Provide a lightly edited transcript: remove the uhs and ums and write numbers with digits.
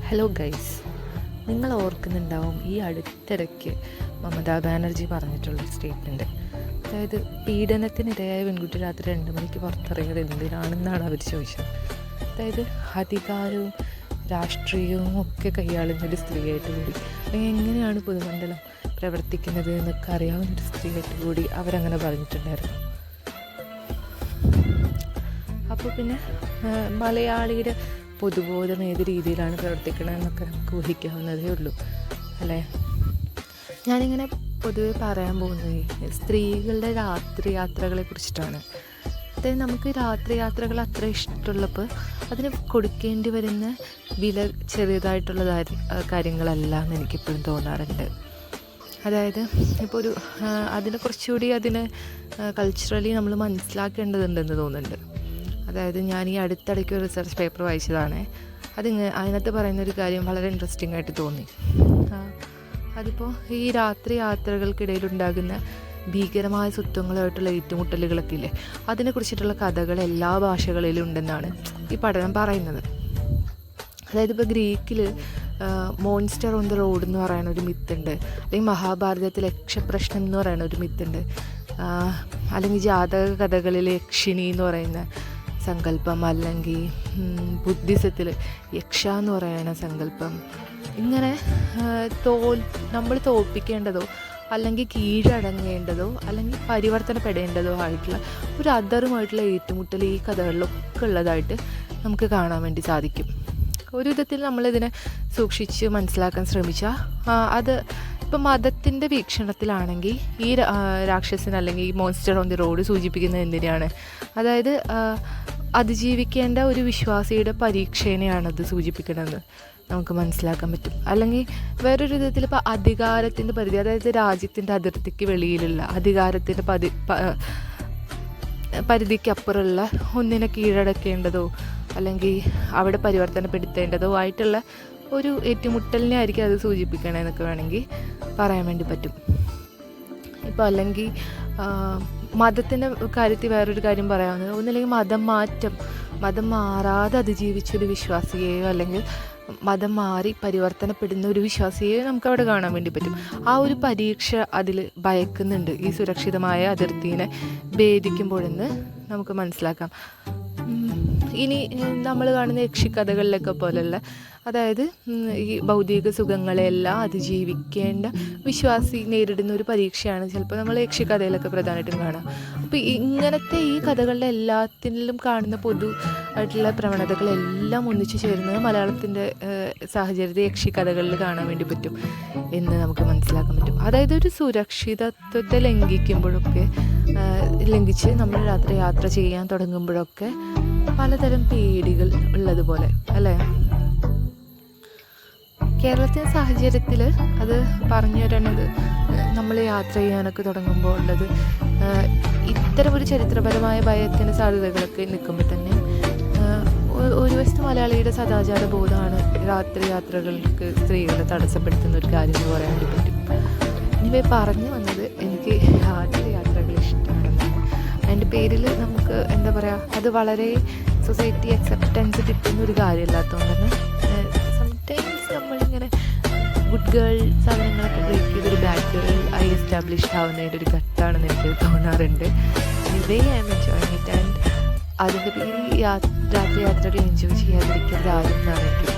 Hello guys, നിങ്ങൾ ഓർക്കുന്നുണ്ടാവും ഈ അടുത്തിടയ്ക്ക് മമതാ ബാനർജി പറഞ്ഞിട്ടുള്ളൊരു സ്റ്റേറ്റ്മെൻറ്റ്. അതായത് പീഡനത്തിനിരയായ പെൺകുട്ടി രാത്രി 2 മണിക്ക് പുറത്തിറങ്ങിയത് എന്തിനാണെന്നാണ് അവർ ചോദിച്ചത്. അതായത് അധികാരവും രാഷ്ട്രീയവും ഒക്കെ കൈയാളുന്നൊരു സ്ത്രീയായിട്ട് കൂടി, എങ്ങനെയാണ് പൊതുമണ്ഡലം പ്രവർത്തിക്കുന്നത് എന്നൊക്കെ അറിയാവുന്നൊരു സ്ത്രീയായിട്ട് കൂടി അവരങ്ങനെ പറഞ്ഞിട്ടുണ്ടായിരുന്നു. അപ്പോൾ പിന്നെ മലയാളിയുടെ പൊതുബോധം ഏത് രീതിയിലാണ് പ്രവർത്തിക്കണമെന്നൊക്കെ നമുക്ക് ഊഹിക്കാവുന്നതേ ഉള്ളൂ അല്ലേ. ഞാനിങ്ങനെ പൊതുവെ പറയാൻ പോകുന്നത് സ്ത്രീകളുടെ രാത്രി യാത്രകളെ കുറിച്ചിട്ടാണ്. അതായത് നമുക്ക് രാത്രി യാത്രകൾ അത്ര ഇഷ്ടമുള്ളപ്പോൾ അതിന് കൊടുക്കേണ്ടി വരുന്ന വില ചെറിയതായിട്ടുള്ള കാര്യങ്ങളല്ല എന്ന് എനിക്കെപ്പോഴും തോന്നാറുണ്ട്. അതായത് ഇപ്പോൾ അതിനെ കുറച്ചുകൂടി കൾച്ചറലി നമ്മൾ മനസ്സിലാക്കേണ്ടതുണ്ടെന്ന് തോന്നുന്നുണ്ട്. അതായത് ഞാൻ ഈ അടുത്തിടയ്ക്ക് ഒരു റിസർച്ച് പേപ്പർ വായിച്ചതാണ്. അതിനകത്ത് പറയുന്നൊരു കാര്യം വളരെ ഇൻട്രസ്റ്റിംഗ് ആയിട്ട് തോന്നി. അതിപ്പോൾ ഈ രാത്രി യാത്രകൾക്കിടയിലുണ്ടാകുന്ന ഭീകരമായ സ്വത്വങ്ങളുമായിട്ടുള്ള ഏറ്റുമുട്ടലുകളൊക്കെ ഇല്ലേ, അതിനെക്കുറിച്ചിട്ടുള്ള കഥകൾ എല്ലാ ഭാഷകളിലും ഉണ്ടെന്നാണ് ഈ പഠനം പറയുന്നത്. അതായത് ഇപ്പോൾ ഗ്രീക്കിൽ മോൺസ്റ്റർ ഓൺ ദ റോഡ് എന്ന് പറയുന്ന ഒരു മിത്തുണ്ട്, അല്ലെങ്കിൽ മഹാഭാരതത്തിൽ യക്ഷപ്രശ്നം എന്ന് പറയുന്ന ഒരു മിത്തുണ്ട്, അല്ലെങ്കിൽ ജാതക കഥകളിൽ യക്ഷിണി എന്ന് പറയുന്ന സങ്കല്പം, അല്ലെങ്കിൽ ബുദ്ധിസത്തിൽ യക്ഷ എന്ന് പറയുന്ന സങ്കല്പം. ഇങ്ങനെ നമ്മൾ തോൽപ്പിക്കേണ്ടതോ അല്ലെങ്കിൽ കീഴടങ്ങേണ്ടതോ അല്ലെങ്കിൽ പരിവർത്തനപ്പെടേണ്ടതോ ആയിട്ടുള്ള ഒരു അതറുമായിട്ടുള്ള ഏറ്റുമുട്ടൽ ഈ കഥകളിലൊക്കെ ഉള്ളതായിട്ട് നമുക്ക് കാണാൻ വേണ്ടി സാധിക്കും. ഒരു വിധത്തിൽ നമ്മളിതിനെ സൂക്ഷിച്ച് മനസ്സിലാക്കാൻ ശ്രമിച്ചാൽ അത് ഇപ്പം മതത്തിൻ്റെ വീക്ഷണത്തിലാണെങ്കിൽ ഈ രാക്ഷസൻ അല്ലെങ്കിൽ ഈ മോൺസ്റ്റർ ഓൺ ദി റോഡ് സൂചിപ്പിക്കുന്നത് എന്തിനാണ്? അതായത് അതിജീവിക്കേണ്ട ഒരു വിശ്വാസിയുടെ പരീക്ഷേനെയാണത് സൂചിപ്പിക്കണമെന്ന് നമുക്ക് മനസ്സിലാക്കാൻ പറ്റും. അല്ലെങ്കിൽ വേറൊരു വിധത്തിൽ ഇപ്പോൾ അധികാരത്തിൻ്റെ പരിധി, അതായത് രാജ്യത്തിൻ്റെ അതിർത്തിക്ക് വെളിയിലുള്ള അധികാരത്തിൻ്റെ പരിധിക്കപ്പുറമുള്ള ഒന്നിനെ കീഴടക്കേണ്ടതോ അല്ലെങ്കിൽ അവിടെ പരിവർത്തനപ്പെടുത്തേണ്ടതോ ആയിട്ടുള്ള ഒരു ഏറ്റുമുട്ടലിനെ ആയിരിക്കും അത് സൂചിപ്പിക്കണമെന്നൊക്കെ വേണമെങ്കിൽ പറയാൻ വേണ്ടി പറ്റും. ഇപ്പോൾ അല്ലെങ്കിൽ മതത്തിൻ്റെ കാര്യത്തിൽ വേറൊരു കാര്യം പറയാവുന്നത്, ഒന്നില്ലെങ്കിൽ മതം മാറാതെ അതിജീവിച്ചൊരു വിശ്വാസിയെയോ അല്ലെങ്കിൽ മതം മാറി പരിവർത്തനപ്പെടുന്ന ഒരു വിശ്വാസിയെയോ നമുക്കവിടെ കാണാൻ വേണ്ടി പറ്റും. ആ ഒരു പരീക്ഷ അതിൽ ഭയക്കുന്നുണ്ട് ഈ സുരക്ഷിതമായ അതിർത്തിനെ ഭേദിക്കുമ്പോഴെന്ന് നമുക്ക് മനസ്സിലാക്കാം. ഇനി നമ്മൾ കാണുന്ന യക്ഷിക്കഥകളിലൊക്കെ പോലുള്ള, അതായത് ഈ ഭൗതിക സുഖങ്ങളെല്ലാം അതിജീവിക്കേണ്ട വിശ്വാസി നേരിടുന്ന ഒരു പരീക്ഷയാണ് ചിലപ്പോൾ നമ്മൾ യക്ഷിക്കഥയിലൊക്കെ പ്രധാനമായിട്ടും കാണാം. അപ്പോൾ ഇങ്ങനത്തെ ഈ കഥകളുടെ എല്ലാത്തിലും കാണുന്ന പൊതുവായിട്ടുള്ള പ്രവണതകളെല്ലാം ഒന്നിച്ചു ചേരുന്നത് മലയാളത്തിൻ്റെ സാഹചര്യത്തെ യക്ഷിക്കഥകളിൽ കാണാൻ വേണ്ടി പറ്റും എന്ന് നമുക്ക് മനസ്സിലാക്കാൻ പറ്റും. അതായത് ഒരു സുരക്ഷിതത്വത്തെ ലംഘിച്ച് നമ്മൾ രാത്രി യാത്ര ചെയ്യാൻ തുടങ്ങുമ്പോഴൊക്കെ പലതരം പേടികൾ ഉള്ളതുപോലെ അല്ലേ. കേരളത്തിൻ്റെ സാഹചര്യത്തിൽ അത് പറഞ്ഞു തരുന്നത്, നമ്മൾ യാത്ര ചെയ്യാനൊക്കെ തുടങ്ങുമ്പോൾ ഉള്ളത് ഇത്തരം ഒരു ചരിത്രപരമായ ഭയത്തിന് സാധ്യതകളൊക്കെ നിൽക്കുമ്പോൾ തന്നെ ഒരു വശത്ത് മലയാളിയുടെ സദാചാര ബോധമാണ് രാത്രി യാത്രകൾക്ക് സ്ത്രീകളെ തടസ്സപ്പെടുത്തുന്ന ഒരു കാര്യം എന്ന് പറയാൻ വേണ്ടി പറ്റും. ഇനി പറഞ്ഞു വന്നത് എനിക്ക് രാത്രി യാത്രകൾ ഇഷ്ടമാണെന്നാണ്. അതിൻ്റെ പേരിൽ നമുക്ക് എന്താ പറയുക, അത് വളരെ സൊസൈറ്റി അക്സെപ്റ്റൻസ് കിട്ടുന്ന ഒരു കാര്യമില്ലാത്തതുകൊണ്ട് തന്നെ സംടൈംസ് നമ്മളിങ്ങനെ ഗുഡ് ഗേൾ സാധനങ്ങളൊക്കെ ബ്രേക്ക് ചെയ്തൊരു ബാഡ് ഗേൾ ആയി എസ്റ്റാബ്ലിഷ്ഡ് ആവുന്നതിൻ്റെ ഒരു ഘട്ടമാണെന്ന് എനിക്ക് തോന്നാറുണ്ട്. ഇതേ I M enjoying it. And അതിൻ്റെ പേരിൽ രാത്രി യാത്രകൾ എൻജോയ് ചെയ്യാതിരിക്കുന്നത് ആരും എന്നാണ് എനിക്ക്